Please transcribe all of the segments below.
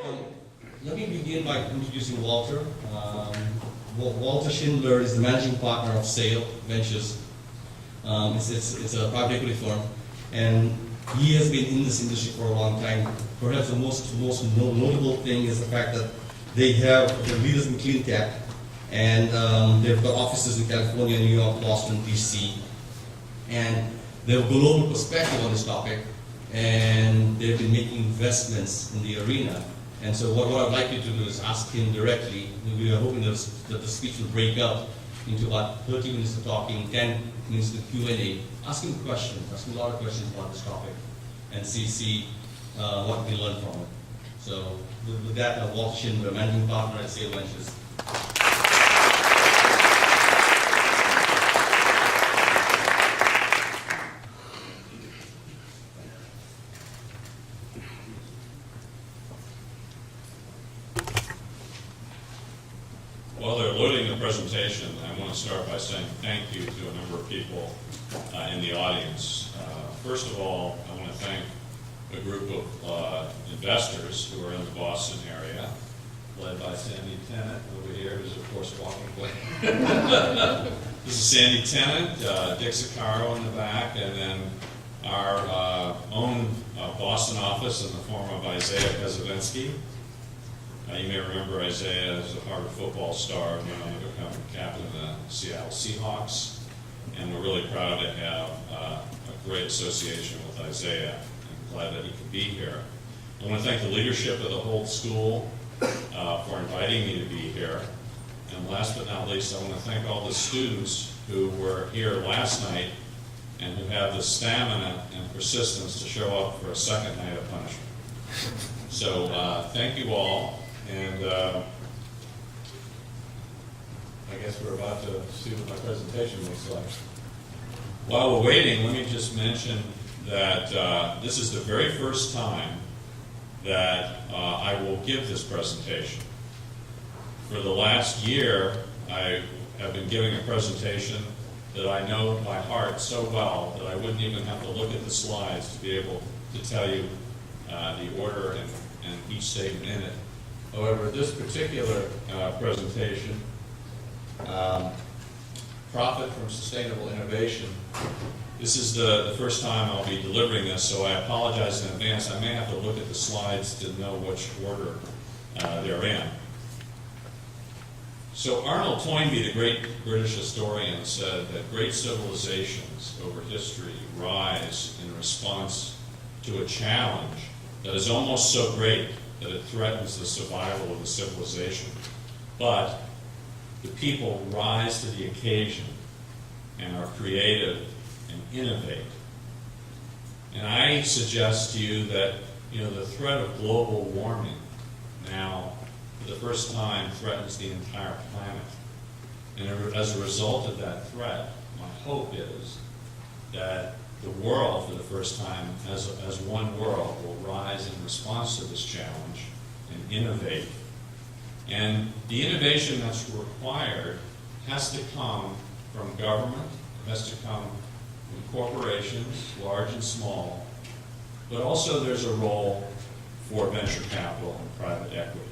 Um, Let me begin by introducing Walter. Walter Schindler is the managing partner of Sale Ventures. It's a private equity firm, and he has been in this industry for a long time. Perhaps the most notable thing is the fact that they have the leaders in clean tech, and they've got offices in California, New York, Boston, DC, and they have a global perspective on this topic, and they've been making investments in the arena. And so what I'd like you to do is ask him directly. We are hoping that the speech will break up into about 30 minutes of talking, 10 minutes of Q&A. Ask him questions, ask him a lot of questions about this topic, and see what we can learn from it. So with that, Walter Schindler, managing partner at Sale Ventures. While they're loading the presentation, I want to start by saying thank you to a number of people in the audience. First of all, I want to thank a group of investors who are in the Boston area, led by Sandy Tennant over here, who's of course walking away. This is Sandy Tennant, Dick Sicaro in the back, and then our own Boston office in the form of Isaiah Kozovensky. You may remember Isaiah as a Harvard football star, went on to become captain of the Seattle Seahawks, and we're really proud to have a great association with Isaiah, and glad that he could be here. I want to thank the leadership of the whole school for inviting me to be here, and last but not least, I want to thank all the students who were here last night and who have the stamina and persistence to show up for a second night of punishment. So thank you all. And I guess we're about to see what my presentation looks like. While we're waiting, let me just mention that this is the very first time that I will give this presentation. For the last year, I have been giving a presentation that I know by heart so well that I wouldn't even have to look at the slides to be able to tell you the order and each statement in it. However, this particular presentation, Profit from Sustainable Innovation, this is the first time I'll be delivering this, so I apologize in advance. I may have to look at the slides to know which order they're in. So Arnold Toynbee, the great British historian, said that great civilizations over history rise in response to a challenge that is almost so great that it threatens the survival of the civilization. But the people rise to the occasion and are creative and innovate. And I suggest to you that the threat of global warming now, for the first time, threatens the entire planet. And as a result of that threat, my hope is that the world, for the first time, as one world, will rise in response to this challenge and innovate. And the innovation that's required has to come from government, it has to come from corporations, large and small, but also there's a role for venture capital and private equity.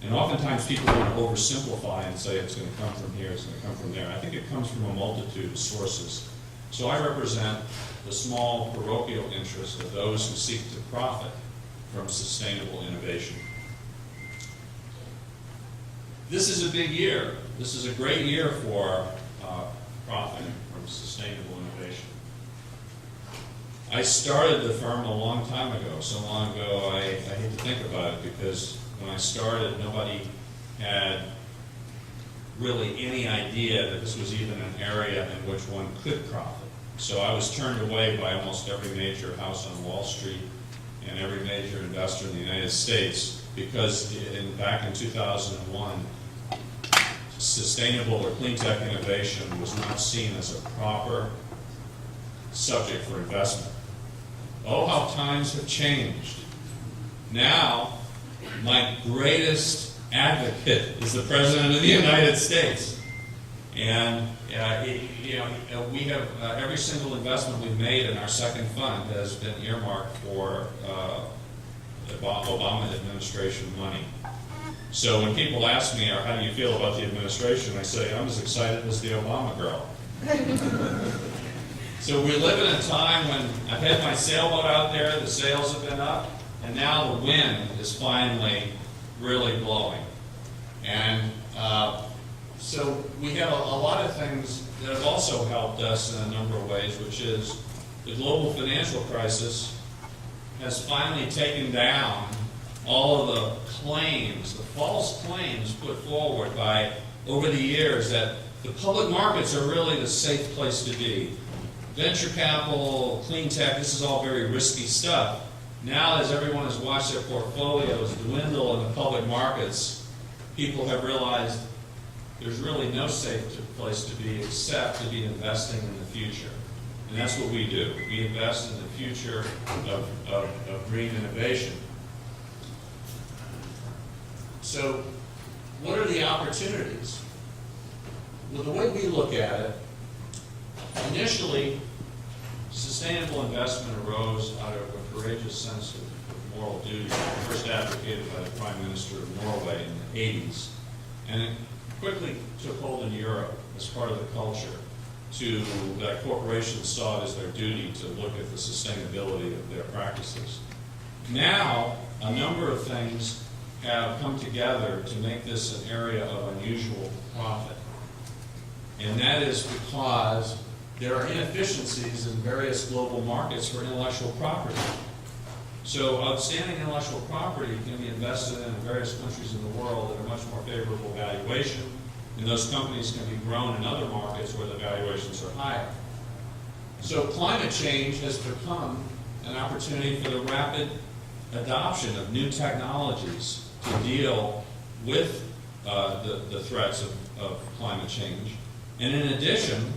And oftentimes people want to oversimplify and say it's going to come from here, it's going to come from there. I think it comes from a multitude of sources. So I represent the small parochial interest of those who seek to profit from sustainable innovation. This is a big year. This is a great year for profiting from sustainable innovation. I started the firm a long time ago, so long ago I hate to think about it, because when I started nobody had really any idea that this was even an area in which one could profit. So I was turned away by almost every major house on Wall Street and every major investor in the United States because back in 2001, sustainable or clean tech innovation was not seen as a proper subject for investment. Oh, how times have changed. Now, my greatest advocate is the President of the United States. And we have every single investment we've made in our second fund has been earmarked for Obama administration money. So when people ask me, how do you feel about the administration, I say, I'm as excited as the Obama girl. So we live in a time when I've had my sailboat out there, the sails have been up, and now the wind is finally really blowing. And so we have a lot of things that have also helped us in a number of ways, which is the global financial crisis has finally taken down all of the claims, the false claims put forward by, over the years, that the public markets are really the safe place to be. Venture capital, clean tech, this is all very risky stuff. Now, as everyone has watched their portfolios dwindle in the public markets, people have realized there's really no safe place to be except to be investing in the future. And that's what we do. We invest in the future of green innovation. So, what are the opportunities? Well, the way we look at it, initially, sustainable investment arose out of a courageous sense of moral duty, first advocated by the Prime Minister of Norway in the 80s. And it quickly took hold in Europe as part of the culture that corporations saw it as their duty to look at the sustainability of their practices. Now, a number of things have come together to make this an area of unusual profit. And that is because there are inefficiencies in various global markets for intellectual property. So outstanding intellectual property can be invested in various countries in the world at a much more favorable valuation, and those companies can be grown in other markets where the valuations are higher. So climate change has become an opportunity for the rapid adoption of new technologies to deal with the threats of climate change. And in addition,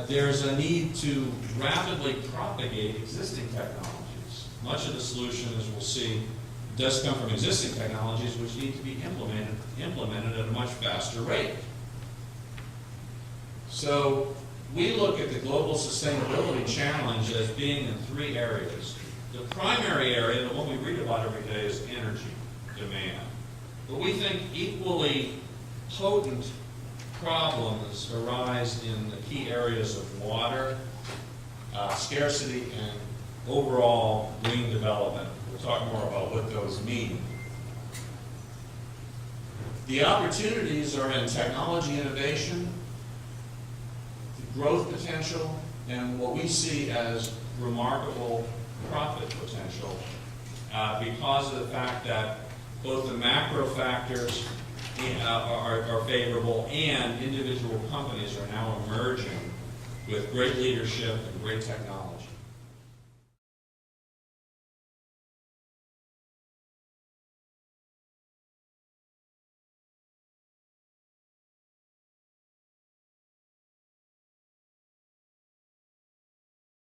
there's a need to rapidly propagate existing technologies. Much of the solution, as we'll see, does come from existing technologies which need to be implemented at a much faster rate. So we look at the global sustainability challenge as being in three areas. The primary area, the one we read about every day, is energy demand. But we think equally potent problems arise in the key areas of water, scarcity, and overall green development. We'll talk more about what those mean. The opportunities are in technology innovation, the growth potential, and what we see as remarkable profit potential because of the fact that both the macro factors are favorable and individual companies are now emerging with great leadership and great technology.